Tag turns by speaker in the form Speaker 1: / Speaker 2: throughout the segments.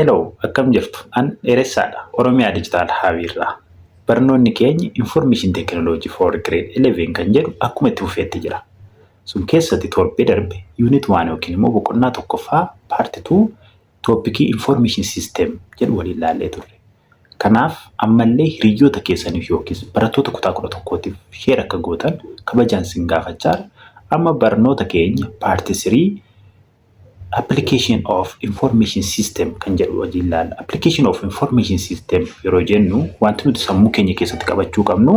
Speaker 1: Hello, akkam jirtu? An Dheeressaadha. Oromiyaa Digital Hubirraa. Barnoonni keenya Information Technology for Grade 11 kan jedhu akkuma itti fufeetti jira. Sun keessatti torbee darbe Unit 1 yookiin immoo boqonnaa tokkoffaa Part 2 Toopikii Information System jedhu waliin ilaallee turre. Kanaaf ammallee hiriyoota keessaniif yookiis barattoota kutaa 11tiif share akka gootan kabajaan sin gaafachaa amma barnoota keenya Part 3 Application of Information System kan jedhu wajjin ilaalla. Application of Information System yeroo jennu wanti nuti sammuu keenya keessatti qabachuu qabnu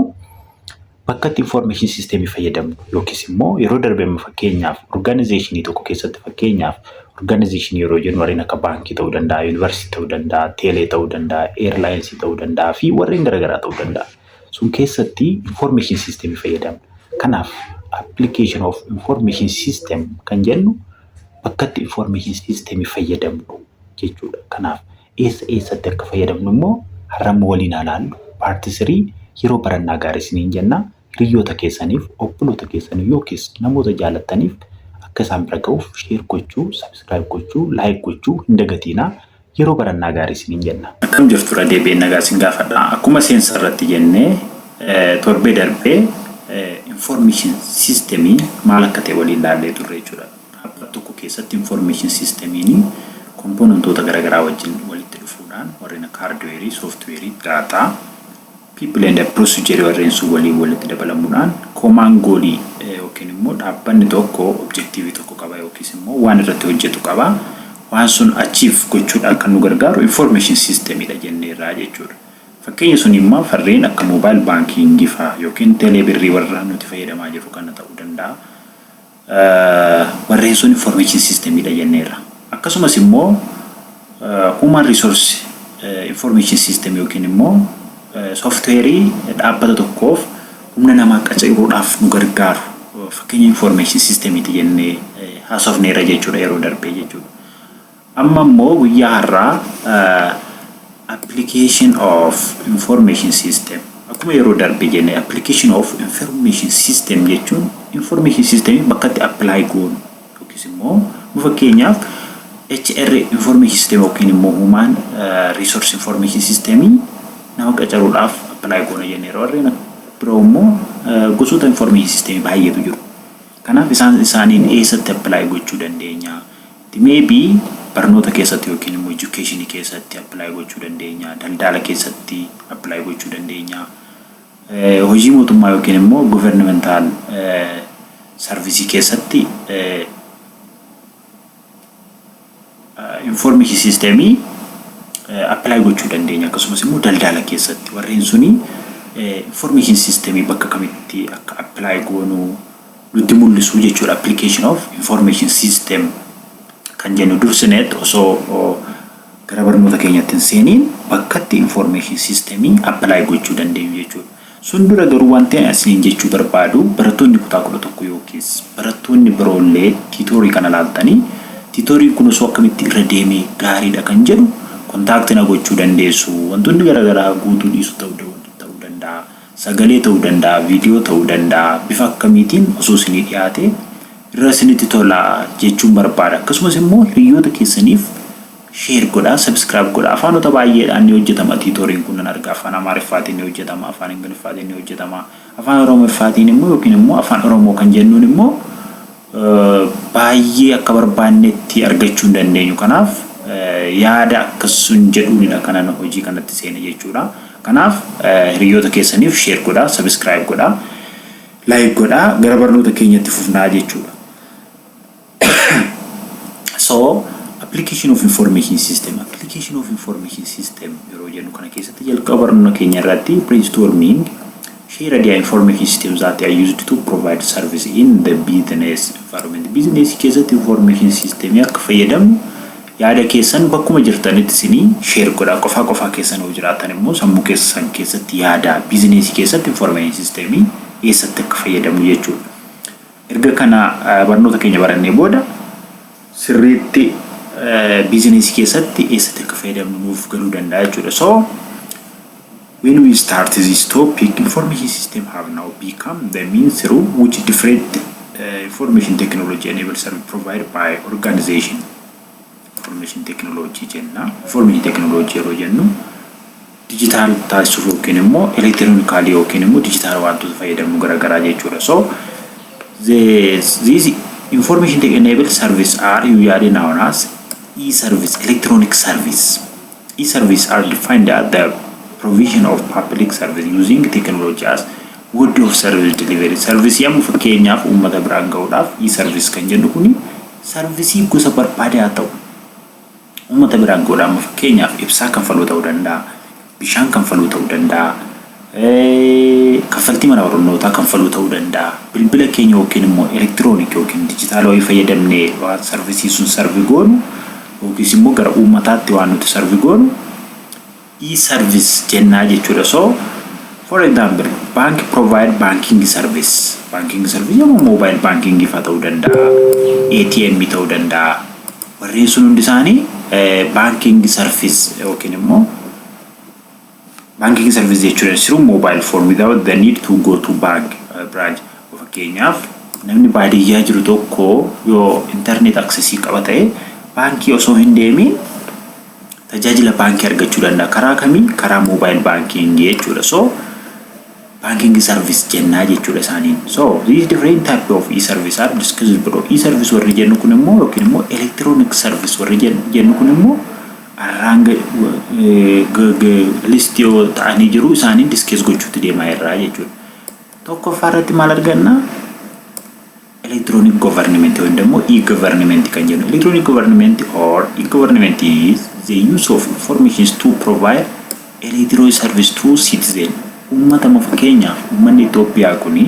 Speaker 1: bakka itti information system fayyadamnu yookiis immoo yeroo darbeema fakkeenyaaf organization tokko keessatti fakkeenyaaf organization yeroo jennu warreen akka baankii ta'uu danda'a, university ta'uu danda'a, teelee ta'uu danda'a, airlines ta'uu danda'a fi warreen garaagaraa ta'uu danda'a. Sun keessatti information system fayyadamna. Kanaaf application of information system kan jennu bakka itti information system fayyadamnu jechuudha. Kanaaf eessatti akka fayyadamnu immoo har'ammoo waliin ilaallu. Part 3 yeroo barannaa gaarii isiniin jenna. Hiriyoota keessaniif, obboloota keessaniif yookiis namoota jaallattaniif akka isaan bira ga'uuf share gochuu, subscribe gochuu, like gochuu hin dagatinaa. Yeroo barannaa gaarii isiniin jenna. Akkam jirtu deebiin nagaa isin gaafadha. Akkuma seensa irratti jennee torbee darbee information systemii maal akka ta'e waliin ilaallee turre jechuudha. Tokko keessatti information systemiin kompoonentoota garaagaraa wajjin walitti dhufuudhaan warreen akka hardware, software, data, people and the procedure warreen sun walitti dabalamuudhaan command goal yookiin immoo dhaabbanni tokko objective tokko qaba yookiis immoo waan irratti hojjetu qaba. Waan sun achieve gochuudhaan kan nu gargaaru information systemidha jenneerraa jechuudha. Fakkeenya sun immoo farreen akka mobile banking faa yookiin teeleebirrii warra nuti fayyadamaa jirru kana ta'uu danda'a. Warreen sun information systemidha jenneerra. Akkasumas immoo human resource information system yookiin immoo software dhaabbata tokkoof humna namaa qacaruudhaaf nu gargaaru fakkeenya information systemiti jennee haasofneerra jechuudha yeroo darbee jechuudha. Amma immoo guyyaa har'aa application of information system akkuma yeroo darbee jennee application of information system jechuun information system bakka itti apply goonu yookiis immoo fakkeenyaaf HR information system yookiin immoo human resource information system nama qacaruudhaaf apply goona jenneerra. Warreen biroo immoo gosoota information system baay'eetu jiru. Kanaaf isaaniin eessatti apply gochuu dandeenya? Maybe barnoota keessatti yookiin immoo education keessatti apply gochuu dandeenya, daldala keessatti apply gochuu dandeenya, hojii mootummaa yookiin immoo governmental service keessatti information systemii apply gochuu dandeenya. Akkasumas immoo daldala keessatti warreen suni information systemii bakka kamitti akka apply goonu nutti mul'isu jechuudha. Application of information system kan jennu dursineet osoo gara barnoota keenyatti hin seeniin bakka itti information systemii apply gochuu dandeenyu jechuudha. Sun dura garuu wanti asiniin jechuu barbaadu barattoonni kutaa 11 yookiis barattoonni biroollee tiitoorii kana laaltanii tiitooriin kun osoo akkamitti irra deemee gaariidha kan jedhu kontaaktii na gochuu dandeessu. Wantoonni garaagaraa guutuu dhiisu ta'uu danda'a, sagalee ta'uu danda'a, viidiyoo ta'uu danda'a. Bifa akkamiitiin osoo isinii dhiyaate irra isinitti tola jechuun barbaada. Akkasumas immoo hiriyoota keessaniif share godhaa, subscribe godhaa. Afaanota baay'eedhaan ni hojjetama tiitooriin kun nan arga. Afaan Amaariffaatiin ni hojjetama, afaan Ingiliffaatiin ni hojjetama, afaan Oromooffaatiin immoo yookiin immoo afaan Oromoo kan jennuun immoo baay'ee akka barbaannetti argachuu hin dandeenyu. Kanaaf yaada akkasuun jedhuunidha kanan hojii kanatti seene jechuudha. Kanaaf hiriyoota keessaniif share godhaa, subscribe godhaa, like godhaa, gara barnoota keenyatti fufnaa jechuudha. So application of information system yeroo jennu kana keessatti jalqaba barnoota keenya irratti brainstorming share idea information systems that are used to provide service in the business environment. Business keessatti information system akka fayyadamnu yaada keessan bakkuma jirtanitti isinii share godhaa. Qofaa keessan yoo jiraatan immoo sammuu keessan keessatti yaada business keessatti information system eessatti akka fayyadamnu jechuudha. Erga kana barnoota keenya barannee booda sirriitti business keessatti eessatti akka fayyadamnu nuuf galuu danda'a jechuudha. So when we start this topic, information system have now become the means through which different information technology enables service provided by organization. information technology jenna. Information technology yeroo jennu digital taasisuuf yookiin immoo electronically yookiin immoo digital wantoota fayyadamu garagaraa jechuudha. So these information tech enabled service are usually known as e-service, electronic service. E-service are defined as the provision of public service using technology as mode of service delivery. Service yamu fakkeenyaaf uummata biraan ga'uudhaaf e-service kan jennu kuni service gosa barbaade haa ta'u uummata biraan ga'uudhaaf fakkeenyaaf ibsaa kanfaluu ta'uu danda'a, bishaan kanfaluu ta'uu danda'a, kaffaltii mana barnootaa kanfaluu ta'uu danda'a, bilbila keenya yookiin immoo elektiroonik yookiin dijitaalawaa fayyadamnee waan service sun sarvi goonu yookiin immoo gara uummataatti waan nuti sarvi goonu e-service jennaa jechuudha. So for example, bank provide banking service. Banking service yamu mobile banking ifa ta'uu danda'a, ATM ta'uu danda'a. Warreen sun hundi isaanii banking service yookiin immoo banking service jechuudha through mobile phone without the need to go to bank branch. Fakkeenyaaf namni baadiyyaa jiru tokko yoo internet access qaba ta'e baankii osoo hin deemin tajaajila baankii argachuu danda'a. Karaa kamiin? Karaa mobile banking jechuudha. So banking service jennaa jechuudha isaaniin. So these different type of e-service are discussed below. E-service warri jennu kun immoo yookiin immoo electronic service warri jennu kun immoo arranga list yoo ta'anii jiru isaaniin discuss gochuutti deemaa irraa jechuudha. Tokkoffaa irratti maal arganna? Electronic government yookiin immoo e-government kan jennu. Electronic government or e-government is the use of information to provide electronic service to citizen. Ummata fakkeenyaaf uummanni Itoophiyaa kuni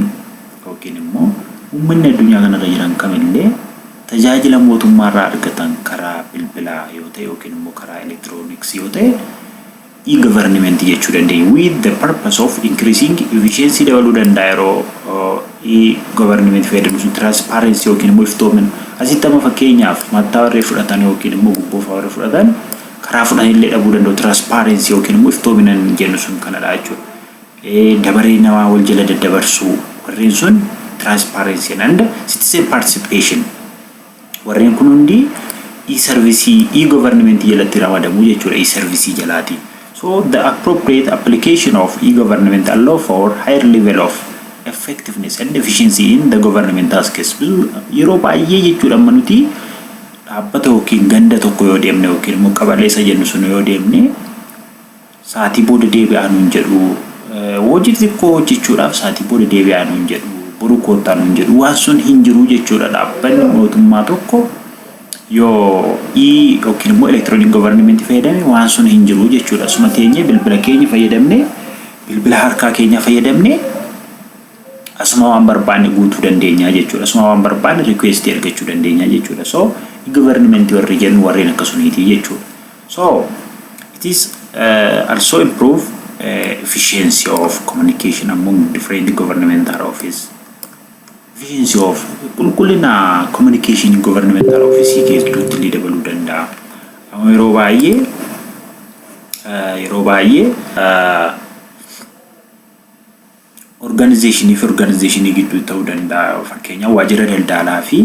Speaker 1: yookiin immoo uummanni addunyaa kanarra jiran kamillee tajaajila mootummaa irraa argatan karaa bilbilaa yoo ta'e yookiin immoo karaa electronics yoo ta'e e-government jechuu dandeenya. With the purpose of increasing efficiency dabaluu danda'a yeroo e-government fayyadamu transparency yookiin immoo iftoomina. Asitti amma fakkeenyaaf mataa warree fudhatan yookiin immoo gubboo warree fudhatan karaa fudhanillee dhabuu danda'u transparency yookiin immoo iftoomina jennu sun kanadha jechuudha. Dabaree namaa wal jala daddabarsuu warreen sun transparency and citizen participation warreen kun hundi e-service e-government jalatti ramadamu jechuudha e-service jalaati. So the appropriate application of e-government allow for higher level of effectiveness and efficiency in the government tasks. Yeroo baay'ee jechuudha amma nuti dhaabbata yookiin ganda tokko yoo deemne yookiin immoo qabaleessa jennu sun yoo deemne sa'aatii booda deebi'aa nuun jedhu hojii xiqqoo hojjechuudhaaf sa'aatii booda deebi'aa nuun jedhu boruu koottaa nuun jedhu waan sun hin jiru jechuudha. Dhaabbanni mootummaa tokko yoo yookiin immoo electronic government fayyadame waan sun hin jiru jechuudha. Asuma teenyee bilbila keenya fayyadamne bilbila harkaa keenya fayyadamne asuma waan barbaanne guutuu dandeenya jechuudha. Asuma waan barbaanne request ergachuu dandeenya jechuudha. So government warri jennu warreen akkasumiiti jechuudha. So it is also improve efficiency of communication among different governmental office. Efficiency of qulqullina communication governmental office keessatti illee dabaluu danda'a. Amma yeroo baay'ee organization gidduu ta'uu danda'a. Fakkeenyaaf waajjira daldalaa fi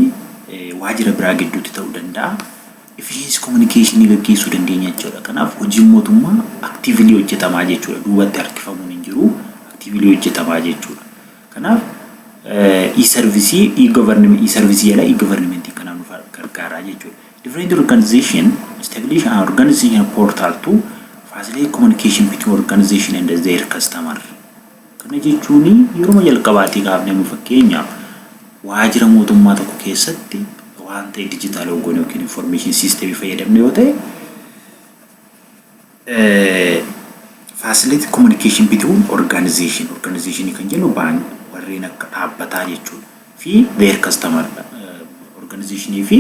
Speaker 1: waajjira biraa gidduutti ta'uu danda'a. Efficiency communication gaggeessuu dandeenya jechuudha. Kanaaf hojiin mootummaa actively hojjetamaa jechuudha. Duubatti harkifamuun hin jiru actively hojjetamaa jechuudha. Kanaaf e-service e-government e-service jala e-government kana nu gargaaraa jechuudha. Different organization establish an organization portal to facilitate communication between organization and their customer. Kana jechuun yeroo jalqabaatii gaafnee fakkeenyaaf waajjira mootummaa tokko keessatti waan ta'e digital logo yookiin information system fayyadamne yoo ta'e facilitate communication between organization kan jennu baan warreen akka dhaabbataa jechuudha fi their customer organization fi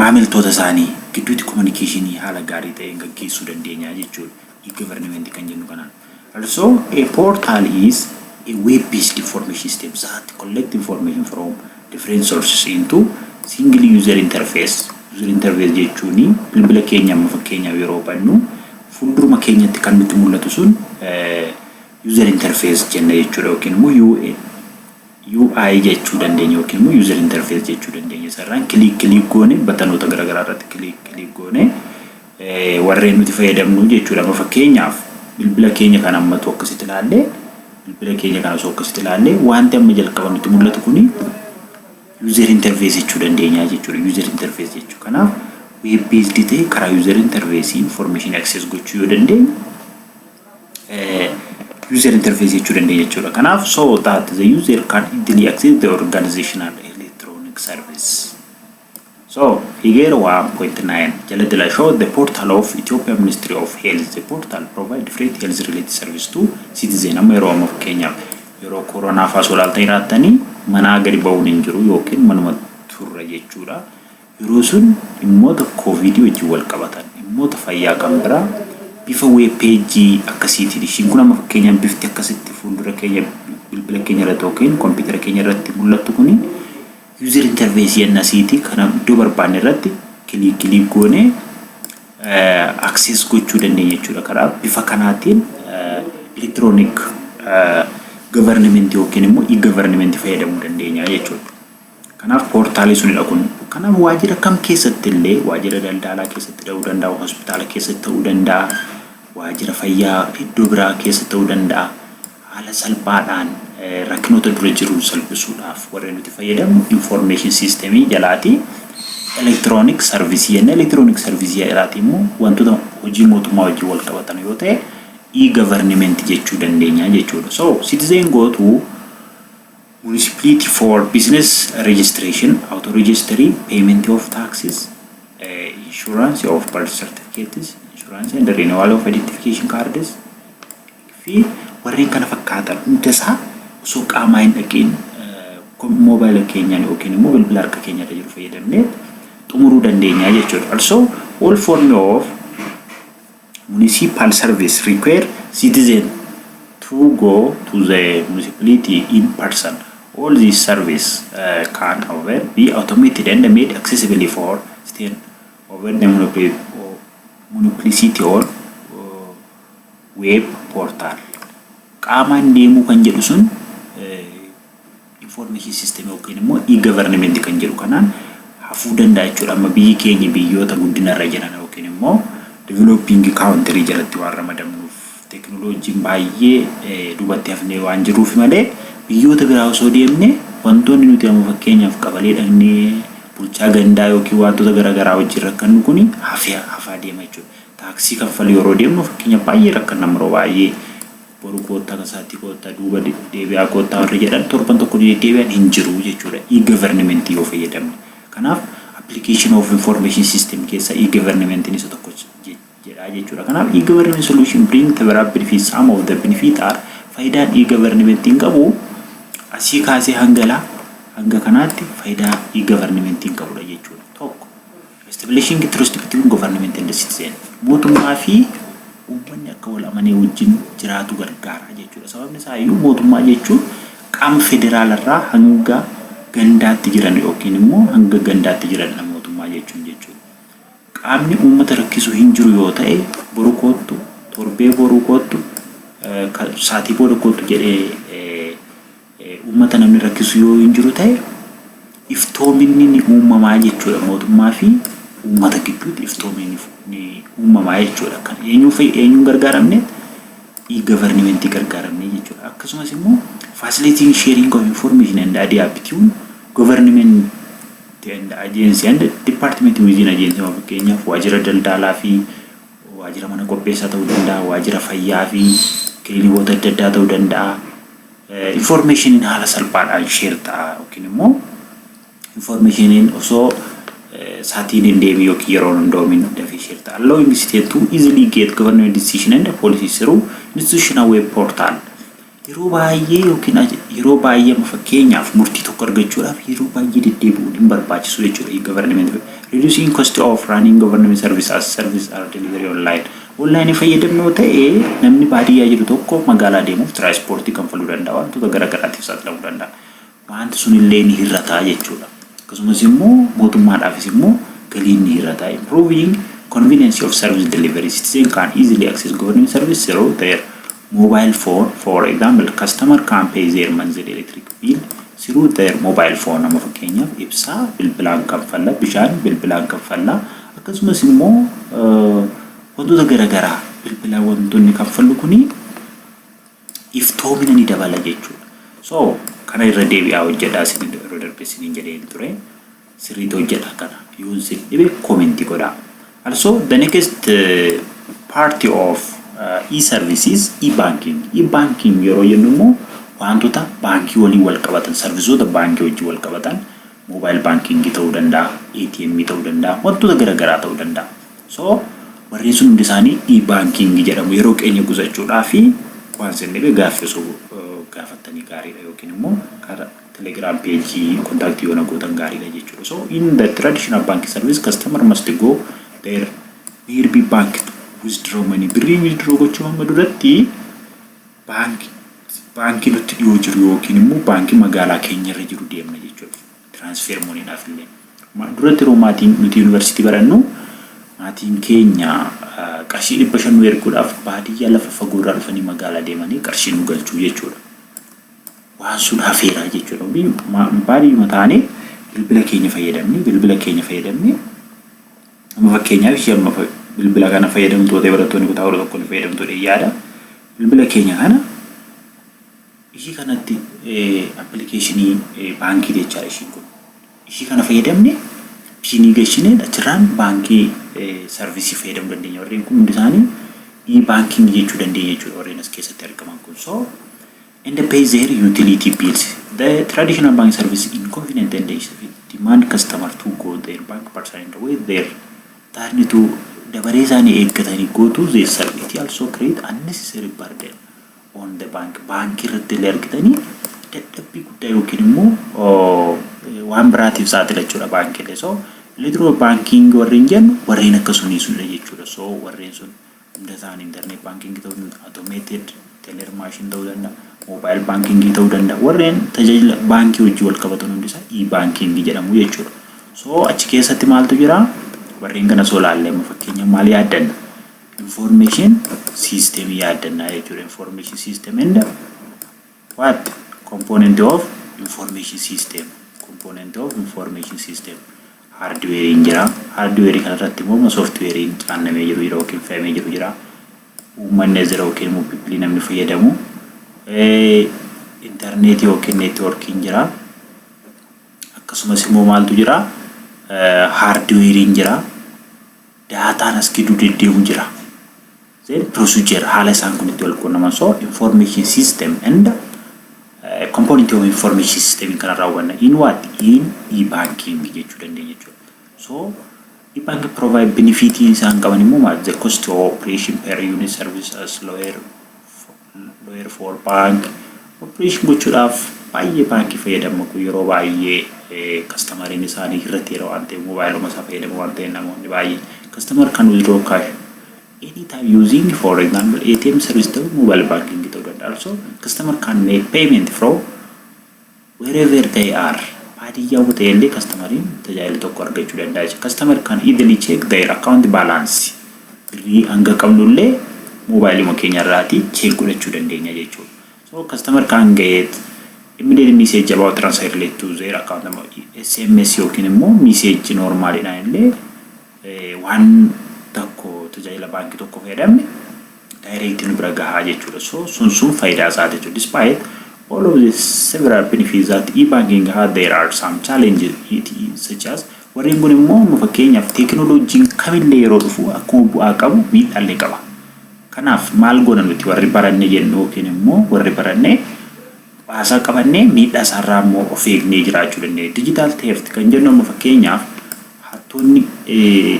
Speaker 1: maamiltoota isaanii gidduutti communication haala gaarii ta'een gaggeessuu dandeenya jechuudha. E-government kan jennu kanaan. Also a portal is a web-based information system that collect information from different sources into single user interface. User interface jechuun bilbila keenya amma fakkeenyaaf yeroo bannu fuulduruma keenyatti kan nutti mul'atu sun user interface jenna jechuudha yookiin immoo UI. UI jechuu dandeenya yookiin immoo user interface jechuu dandeenya. Sarraan click goone batanoota garaagaraa irratti click goone warreen nuti fayyadamnu jechuudha. Fakkeenyaaf bilbila keenya kan ammatu akkasitti ilaallee bilbila keenya kana osoo akkasitti ilaallee wanti amma jalqaba nutti mul'atu kuni user interface jechuu dandeenya jechuudha. User interface jechuu kanaaf web based ta'e karaa user interface information access gochuu yoo dandeenya user interface jechuu dandeenya jechuudha. Kanaaf so that the user can easily access the organizational electronic service. So figure 1.9 Jaladila show the portal of Ethiopia Ministry of Health. The portal provide free health related service to citizen Amerom of Kenya. Euro corona fasola tairatani mana gadi bawun injiru yokin manuma turra jechuudha. Yeroo sun dhimmoota covid wajjin wal qabatan dhimmoota fayyaa kan biraa bifa web page akkasiitiin ishiin kun amma fakkeenyaan bifti akkasitti fuuldura keenya bilbila keenya irratti yookiin kompiitara keenya irratti mul'attu kuni user interface yennasiiti kana iddoo barbaanne irratti click goone access gochuu dandeenya jechuudha. Karaa bifa kanaatiin electronic government yookiin immoo e-government fayyadamuu dandeenya jechuudha. Kanaaf portaalii sunidha kun. Kanaaf waajjira kam keessatti illee waajjira daldalaa keessatti ta'uu danda'a, hospitaala keessatti ta'uu danda'a, waajjira fayyaa iddoo biraa keessatti ta'uu danda'a. Haala salphaadhaan rakkinoota dura jiru salphisuudhaaf warreen nuti fayyadamnu information system jalaati electronic service yenna electronic service jalaati immoo wantoota hojii mootummaa wajjin wal qabatan yoo ta'e e-government jechuu dandeenya jechuudha. So citizen go to municipality for business registration, auto registry, payment of taxes, insurance of birth certificates, insurance and the renewal of identification cards. Fi warreen kana fakkaatan hundasaa osoo qaamaa hin dhaqiin mobile keenyaan yookiin immoo bilbila harka keenya irra jiru fayyadamnee xumuruu dandeenya jechuudha. Also all form of municipal service require citizen to go to the municipality in person. All these service can, however, be automated and made accessible for state over the municipality or web portal. Qaamaan deemuu kan jedhu sun information system yookiin immoo e-government kan jedhu kanaan hafuu danda'a jechuudha. Amma biyyi keenya biyyoota guddina irra jiran yookiin immoo developing country jalatti waan ramadamnuuf teknooloojiin baay'ee duubatti hafnee waan jiruuf malee biyyoota biraa osoo deemne wantoonni nuti amma fakkeenyaaf qabalee dhaqnee bulchaa gandaa yookiin wantoota garaagaraa wajjin rakkannu kuni hafaa deema jechuudha. Taaksii kanfalii yeroo deemnu fakkeenyaaf baay'ee rakkanna yeroo baay'ee boru koottaa kasaatti koottaa duuba deebi'aa koottaa warri jedhan torban tokko deebi'an hin jiru jechuudha. E-government yoo fayyadamne. Kanaaf application of information system keessa e-government isa tokko jedha jechuudha. Kanaaf e-government solution bring the benefits. Some of the benefits are faayidaan e-government qabu asii kaasee hanga kanaatti faayidaa e-government qabudha jechuudha. Tokko establishing trust between government and the citizen. Mootummaa fi uummanni akka wal amanee wajjin jiraatu gargaara jechuudha. Sababni isaa iyyuu mootummaa jechuun qaama federaalarraa hanga gandaatti jiran yookiin immoo hanga gandaatti jiran mootummaa jechuun jechuudha. Qaamni uummata rakkisu hin jiru yoo ta'e boru koottu torbee boru koottu saatii booda koottu jedhee uummata namni rakkisu yoo hin jiru ta'e iftoominni ni uumamaa jechuudha. Mootummaa fi uummata gidduutti iftoominni ni uumamaa jechuudha. Kan eenyuun gargaaramne e-government gargaaramne jechuudha. Akkasumas immoo facilitating sharing of information and idea between government and agency and department within agency. Fakkeenyaaf waajjira daldalaa fi waajjira mana qopheessaa ta'uu danda'a, waajjira fayyaa fi kiliinikoota adda addaa ta'uu danda'a. Information haala salphaadhaan share ta'a yookiin immoo information osoo saatiin hin deebiin yookiin yeroo hundoomin dafee share ta'a. Allowing state to easily get government decision and policies through institutional web portal. Yeroo baay'ee fakkeenyaaf murtii tokko argachuudhaaf yeroo baay'ee deddeebi'uun hin barbaachisu jechuudha. E-government reducing cost of running government services are delivery online. Online fayyadamnoo ta'ee namni baadiyyaa jiru tokko magaalaa deemuuf tiraanspoortii kanfaluu danda'a, wantoota garaagaraatiif saaxilamuu danda'a. Wanti sun illee ni hir'ata jechuudha. Akkasumas immoo mootummaadhaafis immoo galiin ni hir'ata. Improving convenience of service delivery. Citizen can easily access government service through their mobile phone. For example, customer can pay their monthly electric bill, through their mobile phone nama fakkeenyaaf ibsaa bilbilaan kaffalla bishaan bilbilaan kaffalla akkasumas immoo wantoota garaagaraa bilbilaan wantoonni kaffallu kuni iftoomina ni dabala jechuudha. So kana irra deebi'aa hojjedhaa isin yeroo darbe isin jedheen ture sirriitti hojjedhaa kana yoo isin dhibe comment godhaa. Also the next party of e-services e-banking. E-banking yeroo jennu immoo wantoota baankii waliin wal qabatan servisoota baankii wajjin wal qabatan mobile banking ta'uu danda'a, ATM ta'uu danda'a, wantoota garaagaraa ta'uu danda'a. So warreen sun hundi isaanii e-banking jedhamu yeroo keenya gusachuudhaa fi waan isin dhibe gaafattanii gaariidha yookiin immoo karaa telegram page contact yoo nagootan gaariidha jechuudha. So in the traditional banking service customer must go there nearby bank to withdraw money. Birrii withdraw gochuu amma duratti baankii nutti dhiyoo jiru yookiin immoo baankii magaalaa keenya irra jiru deemna jechuudha. Transfer money dhaaf illee. Duratti yeroo maatiin nuti yuunivarsiitii barannu maatiin keenya qarshii 500 erguudhaaf baadiyyaa lafa fagoo irraa dhufanii magaalaa deemanii qarshii nu galchuu jechuudha. Waan sun hafeeraa jechuudha. Baadiyyuma taanee bilbila keenya fayyadamne amma fakkeenyaaf ishee amma bilbila kana fayyadamtoota barattoonni kutaa hora tokko ni fayyadamtoota yaada bilbila keenya kana ishii kanatti applicationii baankii jechaadha ishii kun ishii kana fayyadamne pinii gashinee achirraan baankii servicii fayyadamuu dandeenya warreen kun hundi isaanii e-banking jechuu dandeenya jechuudha warreen as keessatti argaman kun. So and they pay their utility bills. The traditional bank service inconvenient and they demand customer to go their bank person with their turn to dabareesani eeggatanii go to their service. It also create unnecessary burden on the bank irratti ergitanii dadhabbii guddaa yookiin immoo waan biraatiif saaxilachuudha baankiilee. So electronic banking warreen jennu warreen akkasumii sunidha jechuudha. So warreen sun hunda isaanii internet banking ta'uu automated teller machine ta'uu danda'a, mobile banking ta'uu danda'a. Warreen tajaajila baankii wajjin wal qabatan hundi isaa e-banking jedhamu jechuudha. So achi keessatti maaltu jira? Warreen kana soo laallee fakkeenya maal yaaddanna? Information system yaaddanna jechuudha. Information system and what component of information system? Component of information system. Hardware jira. Hardware kanarratti immoo software caannamee jiru yookiin fe'amee jiru jira. Uummanni zero yookiin immoo bibilii namni fayyadamu. Internet yookiin networking jira. Akkasumas immoo maaltu jira? Hardware jira. Daataan as gidduu deddeebi'u jira. Then procedure haala isaan kun itti wal quunnaman. So information system and component of information system kana raawwanna in what? In e-banking jechuu dandeenya jechuudha. So e-banking provide benefit isaan qaban immoo the cost of operation per unit service as lower for bank operation gochuudhaaf baay'ee baankii fayyadamu yeroo baay'ee customerin isaanii irratti yeroo ante mobile isaa fayyadamu waan ta'eef namoonni baay'ee customer can withdraw cash anytime using for example ATM service to mobile banking ta'uu danda'a. Also customer can make payment from wherever they are. Baadiyyaa ta'ellee customerin tajaajila tokko argachuu danda'a. Customer can easily check their account balance. Birrii hanga qabnullee mobile keenya irraati check godhachuu dandeenya jechuudha. So customer can get immediate message about transfer related to their account. SMS yookiin immoo message normal illee waan tokko tajaajila baankii tokko fayyadamne direct nu bira gahaa jechuudha. So sun faayidaa isaa jechuudha. Despite all of these several benefits that e-banking has, there are some challenges such as warreen kun immoo fakkeenyaaf teekinooloojiin kamillee yeroo dhufu akkuma bu'aa qabu miidhaallee qaba. Kanaaf maal goona nuti warri baranne jennu yookiin immoo warri baranne baasaa qabannee miidhaa isaarraa immoo of eegnee jiraachuu dandeenya. Digital theft kan jennu immoo fakkeenyaaf hattoonni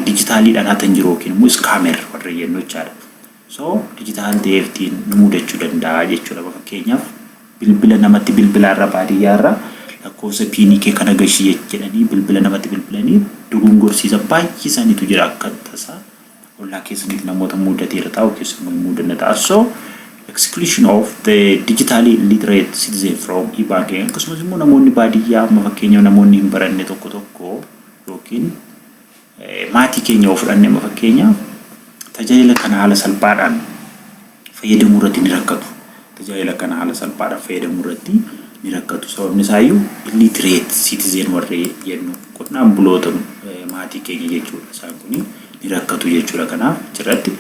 Speaker 1: digitaaliidhaan hatan jiru yookiin immoo scammer warri jennu jechaadha. So digital theftiin nu mudachuu danda'a jechuudha. Fakkeenyaaf bilbila namatti bilbilaarra baadiyyaarra lakkoofsa piinii kee kana gashii jedhanii bilbila namatti bilbilanii dogongorsiisa baay'ee isaaniitu jira akka tasaa. Ollaa keessanitti namoota mudateera ta'u keessumaa mudanna ta'a. So exclusion of the digitally literate citizen from e-banking. Akkasumas immoo namoonni baadiyyaa fakkeenyaaf namoonni hin baranne tokko yookiin maatii keenya of fudhannee fakkeenyaaf tajaajila kana haala salphaadhaan fayyadamuu irratti ni rakkatu. Tajaajila kana haala salphaadhaan fayyadamuu irratti ni rakkatu. Sababni isaayyuu illiterate citizen warri jennu qonnaan buloota maatii keenya jechuudha. Isaan kun ni rakkatu jechuudha. Kanaaf jirratti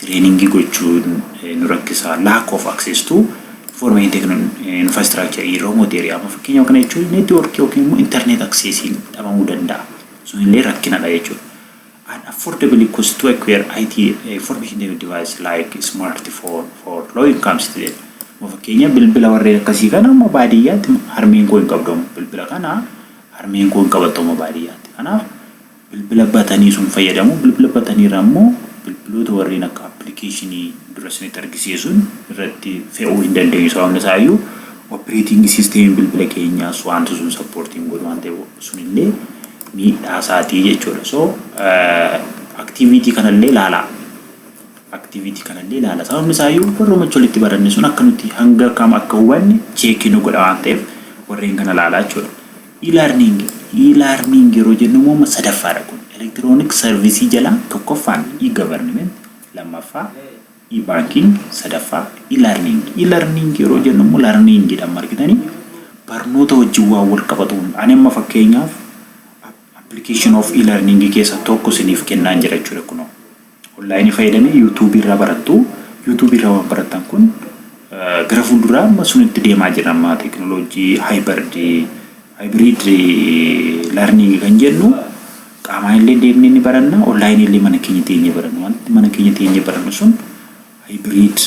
Speaker 1: training gochuun nu rakkisa. Lack of access to information infrastructure remote area. Amma fakkeenyaaf kana jechuun network yookiin internet access dhabamuu danda'a. Sun illee rakkinadha jechuudha. And affordably cost to acquire IT information device like smartphone for low income students. Fakkeenyaaf bilbila warreen akkasii kana amma baadiyyaatti harmeen koo hin qabdu. Bilbila kana harmeen koo hin qabattu amma baadiyyaatti. Kanaaf bilbila batanii sun fayyadamu. Bilbila batanii irraa immoo bilbiloota warreen akka applicationii dura isinitti argisiisuun irratti fe'uu hin dandeenyu. Sababni isaayyuu operating system bilbila keenyaas wanta sun supporting godhu waan ta'eef sunillee miidhaa isaatii jechuudha. So activity kanallee ilaalaa. Activity kanallee ilaala. Sababni isaayyuu warra walitti baranne sun akka nuti hanga kam akka hubanne cheekii nu godha waan ta'eef warreen kana ilaalaa jechuudha. E-learning yeroo jennu immoo sadaffaadha kun. Electronic service jala tokkoffaan e-government, lammaffaa e-banking, sadaffaa e-learning. E-learning yeroo jennu immoo learning jedhama argitanii barnoota wajjin waan wal qabatuun ani amma fakkeenyaaf application of e-learning keessa tokko isiniif kennaan jira jechuudha kunoo. Online fayyadamee YouTube irraa barattu. YouTube irraa waan barattan kun gara fuulduraa amma sunitti deemaa jira amma teknooloojii hybrid learning kan jennu qaamaan illee deemnee ni baranna online illee mana keenya teenyee baranna. Wanti mana keenya teenyee barannu sun hybrid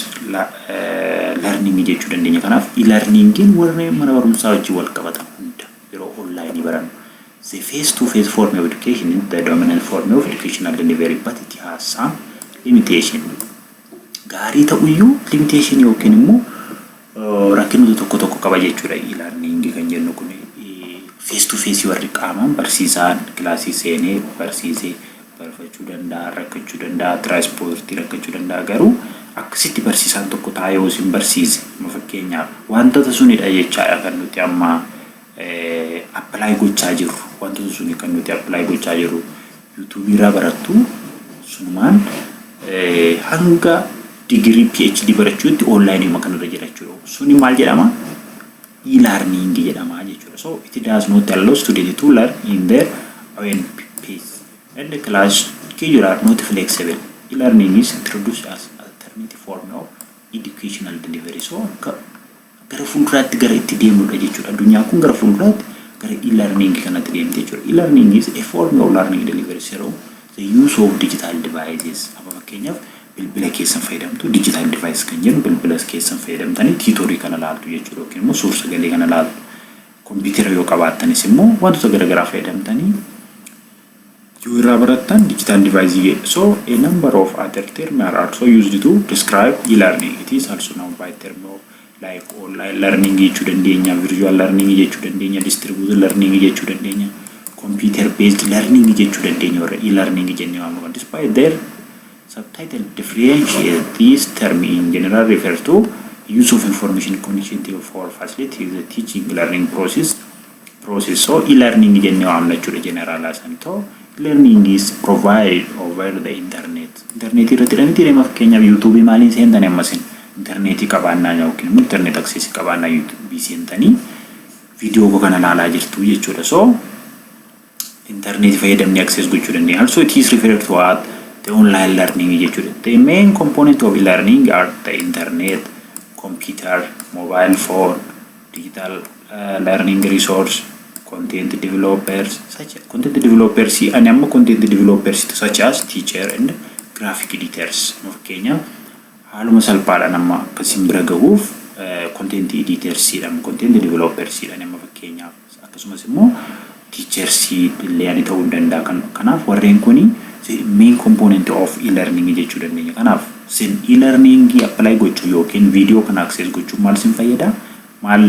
Speaker 1: learning jechuu dandeenya. Kanaaf e-learningin warreen mana barumsaa wajjin wal qabatan hunda yeroo online barannu. The face-to-face form of education is the dominant form of educational delivery, but it has some limitation. Gaarii ta'uyyuu limitation yookiin immoo rakkinoota tokko qaba jechuudha. E-learning kan jennu kun face-to-face warri qaamaan barsiisaan kilaasii seenee barsiisee barfachuu danda'a, rakkachuu danda'a, tiraanspoortii rakkachuu danda'a. Garuu akkasitti barsiisaan tokko taa'ee yoo isin barsiise fakkeenyaaf wantoota sunidha jechaadha kan nuti amma apply gochaa jiru. Wantoota suni kan nuti apply gochaa jiru YouTube irraa barattu sunumaan hanga degree PhD barachuutti online ma kanarra jira jechuudha. Suni maal jedhama? E-learning jedhama jechuudha. So it does not allow students to learn in their own pace and the class schedule are not flexible. E-learning is introduced as alternative form of educational delivery. So gara fuulduraatti gara itti deemudha jechuudha. Addunyaan kun gara fuulduraatti gara e-learning kanatti deemte jechuudha. E-learning is a form of learning delivery through the use of digital devices. Amma fakkeenyaaf bilbila keessan fayyadamtu digital device kan jennu bilbila keessan fayyadamtanii tiitoorii kana laaltu jechuudha. Yookiin immoo suur-sagalee kana laaltu. Kompiitara yoo qabaattanis immoo wantoota garaagaraa fayyadamtanii yoo irraa barattan digital device. So a number of other terms are also used to describe e-learning. It is also known by term of like online learning jechuu dandeenya, virtual learning jechuu dandeenya, distributed learning jechuu dandeenya, computer based learning jechuu dandeenya warra e-learning jennee waamnu. Despite their subtitle differentiate, these terms in general refer to use of information communication for facilitate the teaching learning process. So e-learning jennee waamna jechuudha general asan to learning is provided over the internet. Internet irratti deemtee fakkeenyaaf YouTube maaliin seentanii ammasin internet qabaannaa yookiin internet access qabaannaa YouTube seentanii viidiyoo kana ilaalaa jirtu jechuudha. So internet fayyadamnee access gochuu dandeenya. Also it is referred to as the online learning jechuudha. The main component of e-learning are the internet, computer, mobile phone, digital learning resource, content developers and amma content developers such as teacher and graphic editors. Fakkeenyaaf haaluma salphaadhaan amma akkasiin bira gahuuf content editors jedhamu, content developers jedhamu amma fakkeenyaaf akkasumas immoo teachers illee ta'uu danda'a. Kanaaf warreen kuni main component of e-learning jechuu dandeenya. Kanaaf sin e-learning apply gochuu yookiin video kana access gochuu maal sin fayyada? Maal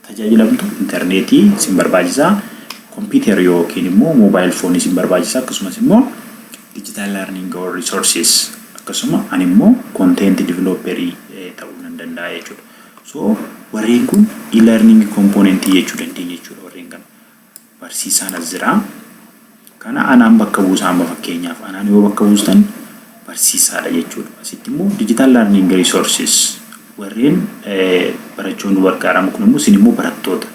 Speaker 1: tajaajilamtu? Internetii sin barbaachisa, computer yookiin immoo mobile phone sin barbaachisa, akkasumas immoo digital learning or resources akkasuma ani immoo content developer ta'uu danda'a jechuudha. So warreen kun e-learning component jechuu dandeenya jechuudha. Warreen kana barsiisaan azira kana anaan bakka buusaa fakkeenyaaf anaan yoo bakka buustan barsiisaadha jechuudha. Asitti immoo digital learning resources warreen barachuun gargaaramu kun immoo isin immoo barattoota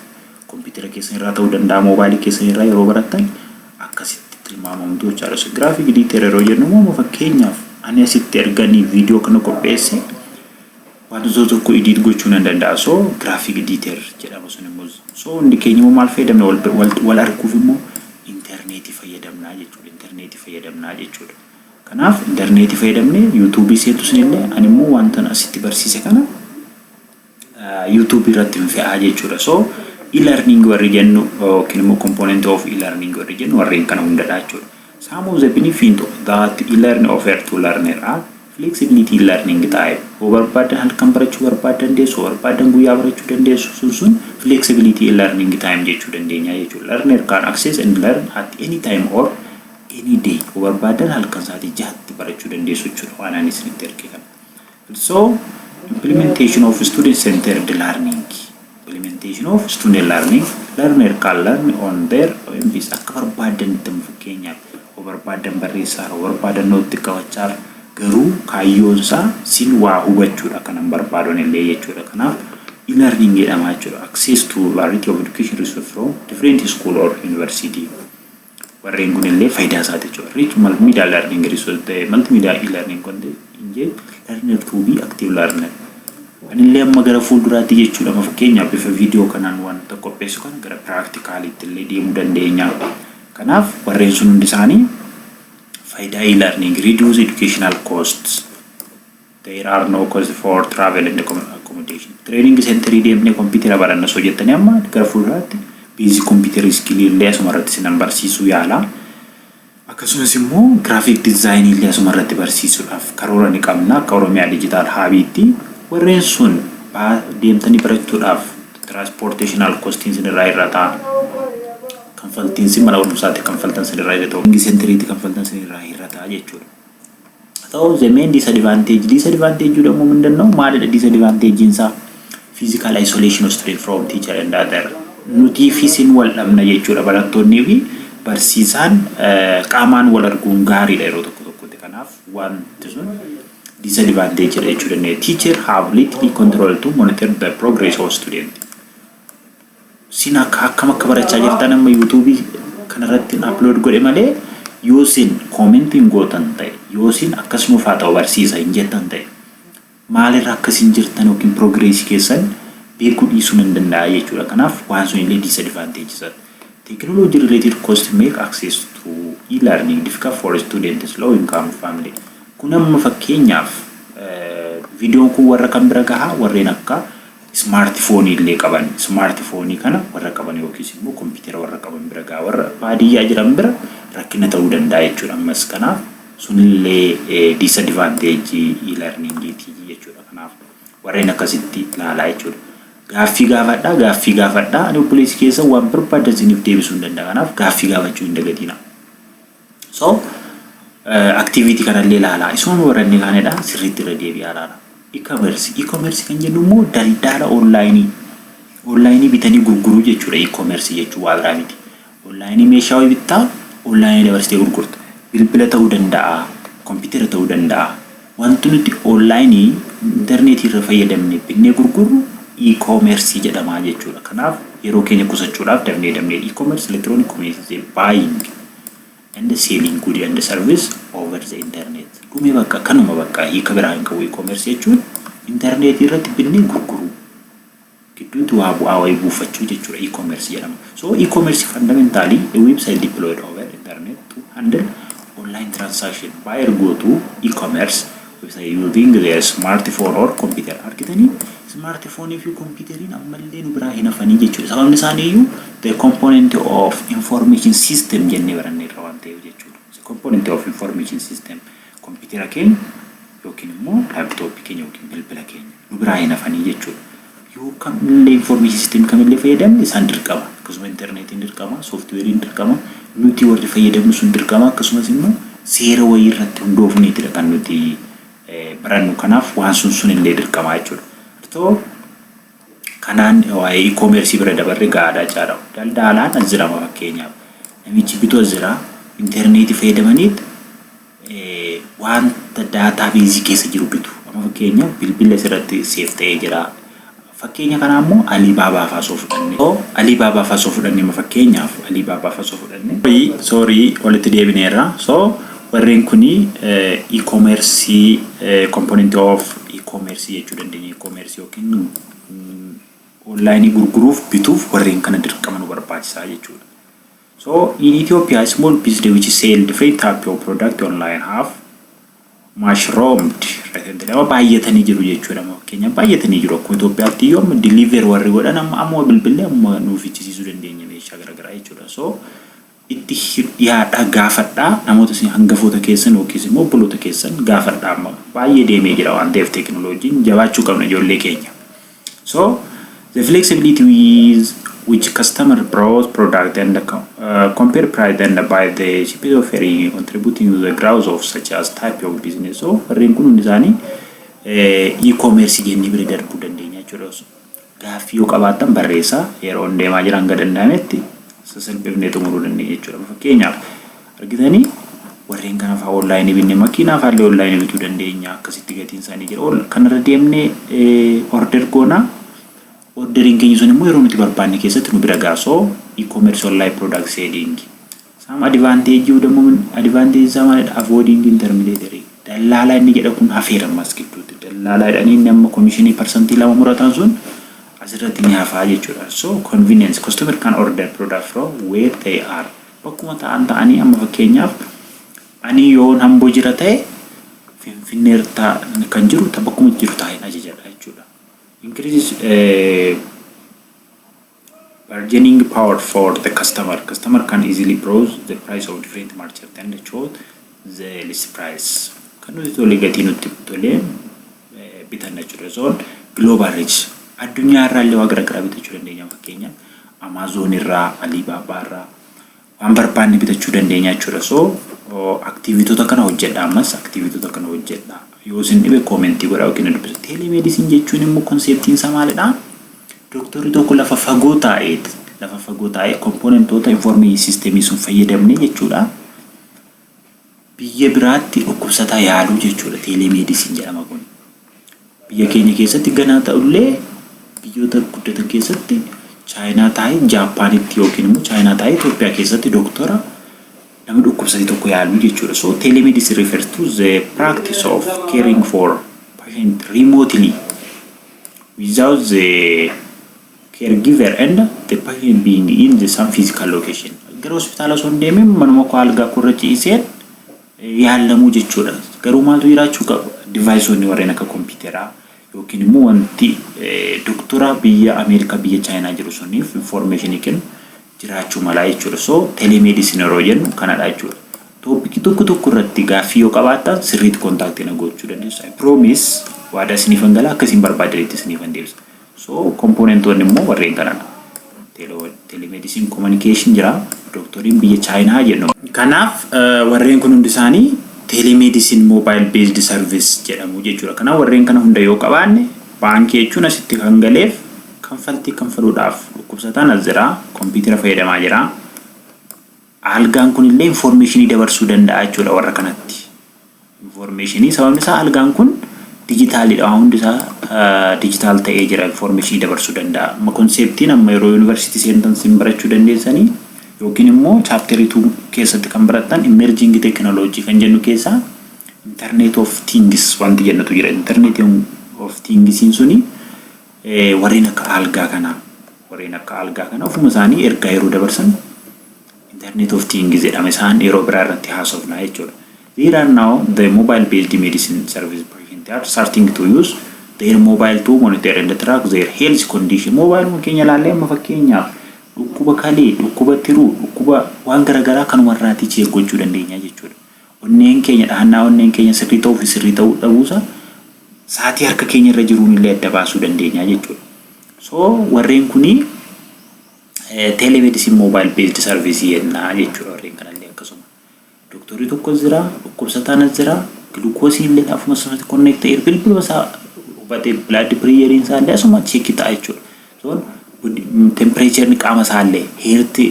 Speaker 1: kompiitara keessan irraa ta'uu danda'a moobaayilii keessan irraa yeroo barattan akkasitti tilmaamamtu jechaadha. So graphic editor yeroo jennu immoo fakkeenyaaf ani asitti erganii viidiyoo kana qopheesse wantoota tokko edit gochuu nan danda'a. So graphic editor jedhama sun immoo. So hundi keenya immoo maal fayyadamna wal arguuf immoo interneetii fayyadamnaa jechuudha. Interneetii fayyadamnaa jechuudha. Kanaaf interneetii fayyadamne YouTube seetu sinillee ani immoo wanta asitti barsiise kana YouTube irratti fe'aa jechuudha. So e-learning warri jennu yookiin immoo component of e-learning warri jennu warreen kana hundadha jechuudha. Some of the benefits that e-learning offer to learner are flexibility learning type. Barbaadan halkan barachuu barbaadan dandeessu, barbaadan guyyaa barachuu dandeessu sun flexibility learning time jechuu dandeenya jechuudha. Learner can access and learn at any time or any day. Barbaadan halkan sa'aatii 6tti barachuu dandeessu jechuudha waan ani isinitti erge kana. So implementation of student centered learning. Implementation of student learning. Learner can learn on their own pace. Akka barbaadan itti fakkeenyaaf barbaadan barreessaa, barbaadan nootti qabachaa garuu kaayyoonsaa sin waa hubachuudha kanan barbaadan illee jechuudha. Kanaaf e-learning jedhama jechuudha. Access to variety of education resources from different school or university. Warreen kun illee faayidaa isaati jechuudha. Rich multimedia learning resources, multimedia e-learning content learner to be active learner. Anillee amma gara fuulduraatti jechuudha. Fakkeenyaaf bifa viidiyoo kanaan wanta qopheessu kana gara practicalitti illee deemuu dandeenya. Kanaaf warreen sun hundi isaanii faayidaa e-learning reduce educational costs. There are no costs for travel and accommodation. Training center deemnee kompiitara baranna soo jettanii amma gara fuulduraatti basic computer skill illee asumarratti sinan barsiisuu yaala. Akkasumas immoo graphic design illee asumarratti barsiisuudhaaf karoora ni qabna. Akka Oromiyaa Digital Hub'itti warreen sun deemtanii barachuudhaaf transportational costing irraa irrataa kanfaltiin si mana barumsaatti kanfaltan irraa irrataa ingi centeriitti kanfaltan irraa irrataa jechuudha. So the main disadvantage ደግሞ ምንድነው ማለት disadvantage insa physical isolation of student from teacher and other nuti fisin wal dhabna jechuudha barattoonni fi barsiisaan qaamaan wal arguun gaariidha yeroo tokkotti. Kanaaf wanti sun disadvantage jechuudha. Teacher have little control to monitor the progress of student. Sina akkam akka barachaa jirtan amma YouTube kanarratti upload godhe malee yoosin commenting gootan ta'e yoosin akkasuma faata barsiisa hin jettan ta'e maalirra akkasin jirtan yookiin progress keessan beekuu dhiisuu hin danda'a jechuudha. Kanaaf waan sun illee disadvantages. Technology related cost make access to e-learning difficult for students low income family. Kun amma fakkeenyaaf viidiyoon kun warra kan bira gahaa warreen akka smartphone illee qaban smartphone kana warra qaban yookiin immoo kompiitara warra qaban bira gahaa warra baadiyyaa jiran bira rakkina ta'uu danda'a jechuudha. Ammas kanaaf sunillee disadvantage e-learning jechuudha. Kanaaf warreen akkasitti ilaalaa jechuudha. Gaaffii gaafadhaa ani obboleessi keessa waan barbaadan isiniif deebisuu hin danda'a. Kanaaf gaaffii gaafachuu hin dagatina. So activity kanallee ilaalaa isuma warreen kaanedha sirriitti irra deebi'aa ilaala. E-commerce kan jennu immoo daldala online bitanii gurguruu jechuudha. E-commerce jechuun waa biraa miti. Online meeshaa bittaa online dabarsitee gurgurta. Bilbila ta'uu danda'a, kompiitara ta'uu danda'a. Wanti nuti online interneetii irra fayyadamne binnee gurgurru e-commerce jedhama jechuudha. Kanaaf yeroo keenya qusachuudhaaf damnee e-commerce electronic commerce buying and selling goods and service over the internet. Dhume bakka kanuma bakka hiika biraan qabu e-commerce jechuun internet irratti binnee gurguruu gidduutti waa bu'aa wayii buufachuu jechuudha e-commerce jedhama. So e-commerce fundamentally a website deployed over internet to handle online transaction. Buyer go to e-commerce website using their smartphone or computer. Argitanii smartphone fi computerin ammallee nu biraa hin hafanii jechuudha. Sababni isaanii iyyuu the component of information system jennee barannee irra waan ta'eef jechuudha. Component of information system computer keenya yookiin immoo laptop keenya yookiin bilbila keenya nu biraa hin hafanii jechuudha. Yoo kamillee information system kamillee fayyadamne isaan dirqama. Akkasuma internetiin dirqama, softwarein dirqama, nuti warri fayyadamnu sun dirqama. Akkasumas immoo seera wayii irratti hundoofneetidha kan nuti barannu. Kanaaf waan sun illee dirqama jechuudha. Kanaan waa'ee e-commerce bira dabarre gaadhaa jaadha. Daldalaan azirama fakkeenyaaf namichi bituu azira interneetii fayyadamaniit wanta database keessa jiru bitu. fakkeenya bilbila sirratti seef ta'ee jira. Fakkeenya kana immoo Alibaba fa'aa soo fudhanne. Alibaba fa'aa soo fudhanne fakkeenyaaf Alibaba fa'aa soo fudhanne. Sorry walitti deebineerra. So warreen kuni e-commerce component of e-commerce jechuu dandeenya. E-commerce yookiin online gurguruuf bituuf warreen kana dirqama nu barbaachisaa jechuudha. So in Ethiopia, small business which sell different type of product online have mushroomed. Nama baay'atanii jiru jechuudha. Fakkeenya baay'atanii jiru. Akkuma Itoophiyaatti yoom deliver warri godhan amma bilbilee amma nuuf ichisiisuu dandeenya meeshaa garaagaraa jechuudha. So itti yaada gaafadhaa namoota isin hangafoota keessan yookiis immoo obboloota keessan gaafadhaa amma baay'ee deemee jira waan ta'eef teekinooloojiin jabaachuu qabna ijoollee keenya. So the flexibility with which customer browse product and compare price and buy the cheapest offering contributing to the growth of such as type of business. So warreen kun hundi isaanii e-commerce jennee bira darbuu dandeenya jechuudha. Gaaffii yoo qabaattan barreessaa yeroo deemaa jiran gad danda'ametti sasalphifnee xumuruu dandeenya jechuudha. Fakkeenyaaf argitanii warreen kana fa'aa online binne makiinaa fa'aa online bituu dandeenya akkasitti gatiin isaanii jira. Kanarra deemnee order goona. Ordering keenya sun immoo yeroo nuti barbaanne keessatti nu bira gaasoo e-commerce online product selling. Some advantage isaa maalidha? Avoiding intermediary. Dallaalaa inni jedha kun hafeera ammas gidduutti. Dallaalaa inni amma commission percentii lama muratan sun asirratti ni hafaa jechuudha. So convenience customer can order product from where they are. Bakkuma ta'anii amma fakkeenyaaf ani yoon hamboo jira ta'e Finfinnee kan jiru bakkuma jiru ta'een ajajadha jechuudha. Increases bargaining power for the customer. Customer can easily browse the price of different markets and choose the list price. Kan nuti tolee gatii nutti tolee bitanna jechuudha. So global reach. Addunyaa irraa illee waa garaagaraa bitachuu dandeenya fakkeenya Amazon irraa, Alibaba irraa waan barbaanne bitachuu dandeenya jechuudha. So aktiivitoota kana hojjedha ammas aktiivitoota kana hojjedha. Yoo isin dhibe koomentii godhaa yookiin dubbisa. Telemedicine jechuun immoo konseptiin isaa maalidha? Doktorri tokko lafa fagoo taa'ee komponentoota information systemii sun fayyadamne jechuudha. Biyya biraatti dhukkubsataa yaaluu jechuudha. Telemedicine jedhama kun. Biyya keenya keessatti ganaa ta'ullee biyyoota guddatan keessatti China taa'ee Jaappaanitti yookiin immoo China taa'ee Itoophiyaa keessatti doktora nama dhukkubsate tokko yaaluu jechuudha. So telemedicine refers to the practice of caring for patient remotely without the caregiver and the patient being in the some physical location. Gara hospitaala sun deemee manuma koo algaa kurra ciisee yaalamuu jechuudha. Garuu maaltu jiraachuu qaba? Deviceonni warreen akka kompiitaraa yookiin immoo wanti doktora biyya Ameerikaa biyya China jiru suniif information kennu jiraachuu mala jechuudha. So telemedicine yeroo jennu kanadha jechuudha. Toopikii tokko irratti gaaffii yoo qabaattan sirriitti kontaaktii na gochuu dandeessu. I promise waadaa isiniif hangalaa akkasiin barbaadanitti isiniif deebisa. So komponentoonni immoo warreen kanadha. Telemedicine communication jira. Doktoriin biyya China jennu. Kanaaf warreen kun hundi isaanii telemedicine mobile based service jedhamu jechuudha. Kanaaf warreen kana hunda yoo qabaanne baankii jechuun asitti kan galeef kanfaltii kanfaluudhaaf dhukkubsataan as jira, kompiitara fayyadamaa jira. Algaan kun illee information dabarsuu danda'a jechuudha warra kanatti. Information sababni isaa algaan kun dijitaalidha. Hundi isaa dijitaal ta'ee jira, information dabarsuu danda'a. Ma konseptiin amma yeroo university sentence barachuu dandeessanii yookiin immoo chapter 2 keessatti kan barattan emerging technology kan jennu keessaa internet of things wanti jennutu jira. Internet of things suni warreen akka algaa kana ofuma isaanii ergaa yeroo dabarsan internet of things jedhama. Isaan yeroo biraa irratti haasofna jechuudha. There are now the mobile based medicine service providers are starting to use their mobile to monitor and track their health condition. Mobile keenya laallee amma fakkeenyaaf dhukkuba kalee, dhukkuba tiruu, dhukkuba waan garaagaraa kan warraati check gochuu dandeenya jechuudha. Onneen keenya dhahannaa onneen keenya sirrii ta'uu fi sirrii ta'uu dhabuusa saatii harka keenya irra jiruun illee adda baasuu dandeenya jechuudha. So warreen kuni telemedicine mobile based service jenna jechuudha. Warreen kanallee akkasuma. Doktorri tokko jira, dhukkubsataan jira, glukoosii illee afuma sanatti connect ta'ee bilbiluma isaa hubatee blood pressure isaa illee asuma check ta'a jechuudha. So temperature ni qaama isaallee heerti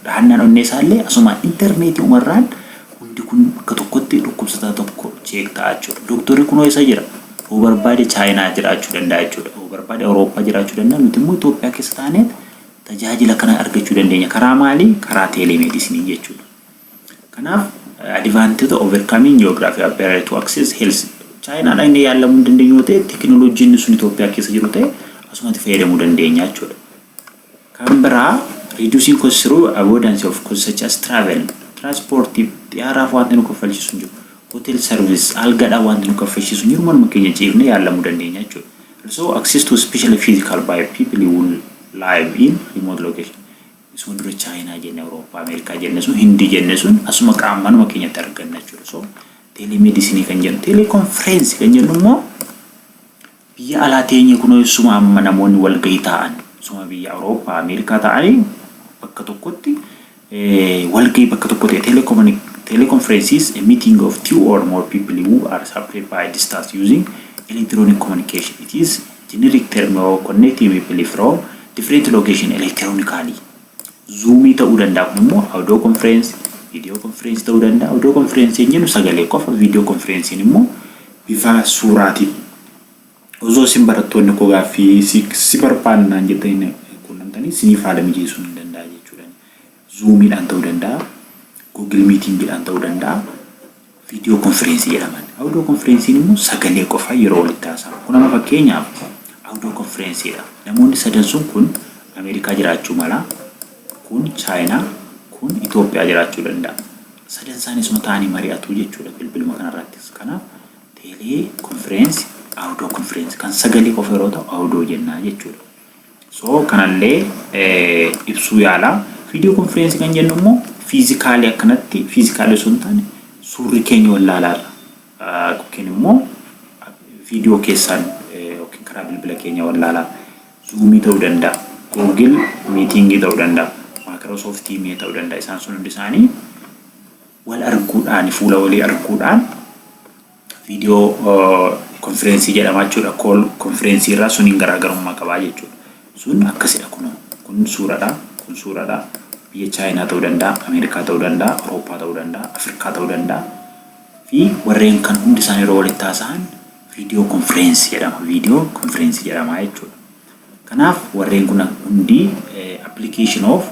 Speaker 1: dhahannaan onnee isaallee asuma interneetii umarraan hundi kun akka tokkotti dhukkubsataa tokko check ta'a jechuudha. Doktorri kun eessa jira? barbaade Chaayinaa jiraachuu danda'a jechuudha. Barbaade Awurooppaa jiraachuu danda'a. Nuti immoo Itoophiyaa keessa taanee tajaajila kana argachuu dandeenya. Karaa maalii? Karaa teelemedisinii jechuudha. Kanaaf advantage of overcoming geographical barrier to access health. Chaayinaa inni yaalamuu dandeenyu ta'e teknooloojiin sun Itoophiyaa keessa jiru ta'e asumatti fayyadamuu dandeenya jechuudha. Kan biraa reducing costs through avoidance of costs such as travel, transport, xiyyaaraaf wanti nu kaffalchiisu jiru, hotel service, algadhaa wanti nu kaffalchiisu jiru manuma keenya ciifnee yaalamuu dandeenya jechuudha. Also access to special physical by people who live in remote location. Sun dura China jenne Awurooppaa, Ameerikaa jenne sun, Hindii jenne sun asuma qaama manuma keenyatti arganna jechuudha. So telemedicine kan jennu, teleconference kan jennu immoo biyya alaa teenye kunoo suma amma namoonni wal gahii ta'an, suma biyya Awurooppaa, Ameerikaa ta'anii bakka tokkotti wal gahii bakka tokkotti teleconference is a meeting of two or more people who are separated by distance using electronic communication. It is generic term of connecting people from different location electronically. Zoom ta'uu danda'a kun immoo audio conference, video conference ta'uu danda'a. Audio conference jennu sagalee qofa, video conference immoo bifa suuraatiin. Osoo isin barattoonni koo gaaffii si barbaannaan jettanii quunnamtanii isiniif haala mijeessuu ni danda'a jechuudha. Zoomiidhaan ta'uu danda'a, Google Meetingidhaan ta'uu danda'a, video conference jedhaman. Audio conference immoo sagalee qofa yeroo walitti haasa'u. Kun amma fakkeenyaaf audio conference dha. Namoonni sadan sun kun Ameerikaa jiraachuu mala, kun Chaayinaa, kun Itoophiyaa jiraachuu danda'a. Sadan isaanii suma ta'anii mari'atu jechuudha bilbiluma kanarratti. Kanaaf teelee conference, audio conference kan sagalee qofa yeroo ta'u audio jennaa jechuudha. So kanallee ibsuu yaala. Video conference kan jennu immoo fiizikaalii akkanatti fiizikaalii sun taane suurri keenya wallaalaadha. Yookiin immoo viidiyoo keessaan yookiin karaa bilbila keenya wallaalaa Zoom ta'uu danda'a, Google Meeting ta'uu danda'a, Microsoft Teams ta'uu danda'a. Isaan sun hundi isaanii wal arguudhaan fuula walii arguudhaan viidiyoo conference jedhama jechuudha. Call conference irraa suniin garaagarummaa qabaa jechuudha. Sun akkasidha kun suuradha, kun suuradha. Biyya Chaayinaa ta'uu danda'a, Ameerikaa ta'uu danda'a, Awurooppaa ta'uu danda'a, Afrikaa ta'uu danda'a. Fi warreen kan hundi isaanii yeroo walitti haasa'an video conference jedhama. Video conference jedhama jechuudha. Kanaaf warreen kun hundi application of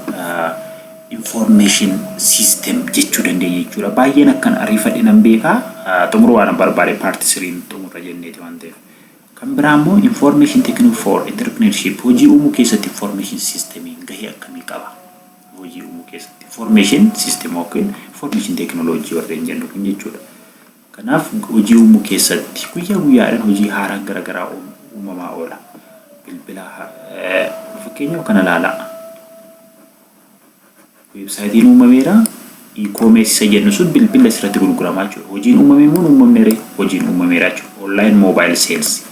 Speaker 1: information system jechuu dandeenya jechuudha. Baay'een akkan ariifadhe nan beekaa. Xumuruu waan barbaade paartii siriin xumurra jenneeti waan ta'eef. Kan biraa immoo information technology for entrepreneurship hojii uumuu keessatti information systemiin gahee akkamii qaba? Hojii uumuu keessatti information system yookiin information technology warreen jennu kun jechuudha. Kanaaf hojii uumuu keessatti guyyaa guyyaadhaan hojii haaraa garaagaraa uumamaa oola. Bilbila fakkeenyaaf kana ilaalaa. Websaayitiin uumameera e-commerce jennu sun bilbila asirratti gurguramaa jiru. Hojiin uumamee immoo uumameera. Hojiin uumameera jechuudha. Online mobile sales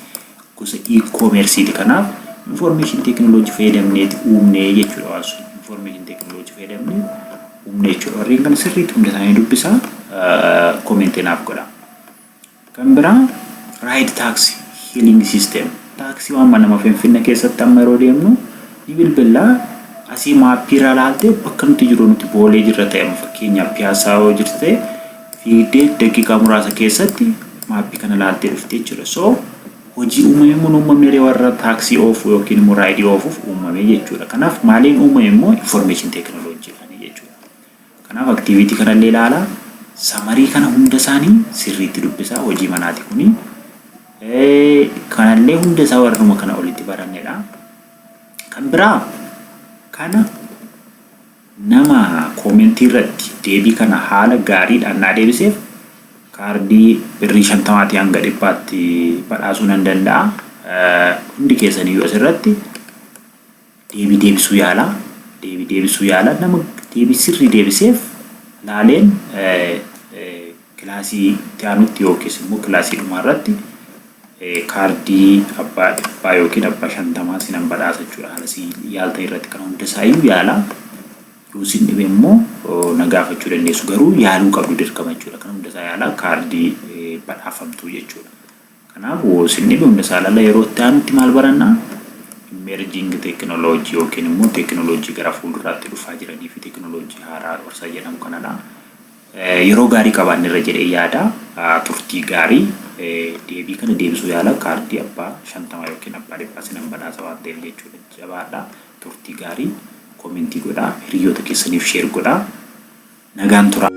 Speaker 1: gosa e-commerce kanaaf information technology fayyadamneeti uumnee jechuudha waan sun. Information technology fayyadamnee uumnee jechuudha. Warreen kana sirriitti hunda isaanii dubbisaa komentii naaf godha. Kan biraa ride taxi hailing system. Taxi waan nama Finfinnee keessatti amma yeroo deemnu ni bilbilaa asii maappii irraa ilaaltee bakka nuti jiru nuti boolee jirra ta'e fakkeenyaaf piyaasaa yoo jirte fiigdee daqiiqaa muraasa keessatti maappii kana ilaaltee dhuftee jechuudha. So hojii uumamee immoo uumamee warra taaksii oofu yookiin immoo raayidii oofuuf uumamee jechuudha. Kanaaf maaliin uumame immoo information technology jechuudha. Kanaaf activity kanallee ilaalaa samarii kana hunda isaanii sirriitti dubbisaa hojii manaati kuni. Kanallee hunda isaa warruma kana olitti barannedha. Kan biraa kana nama komentii irratti deebii kana haala gaariidhaan naa deebiseef kaardii birrii 50 hanga 100tti badhaasuu nan danda'a. Hundi keessanii yoo asirratti deebisuu yaala. Deebisuu yaala. Nama deebii sirrii deebiseef laaleen kilaasii taanutti yookiis immoo kilaasii dhumaarratti kaardii abbaa yookiin abbaa 50 sinan badhaasa jechuudha. Haala si yaalta irratti kan hunda isaayyuu yaala. Yoo sin dhibe immoo na gaafachuu dandeessu garuu yaaluu qabdu dirqama jechuudha. Kan hunda isaa yaala kaardii badhaafamtuu jechuudha. Kanaaf yoo sin dhibe hunda isaa laala yeroo itti aanutti maal barannaa? Emerging technology yookiin immoo technology gara fuulduraatti dhufaa jiranii fi technology haaraa warsa jedhamu kanadha. yeroo gaarii qabaanne irra jedhee yaada turtii gaarii deebii kana deebisuu yaala kaardii abbaa 50 yookiin abbaa 100 sinan badhaasa waan ta'eef jechuudha jabaadha turtii gaarii komentii godhaa hiriyoota keessaniif sheer godhaa nagaan tura.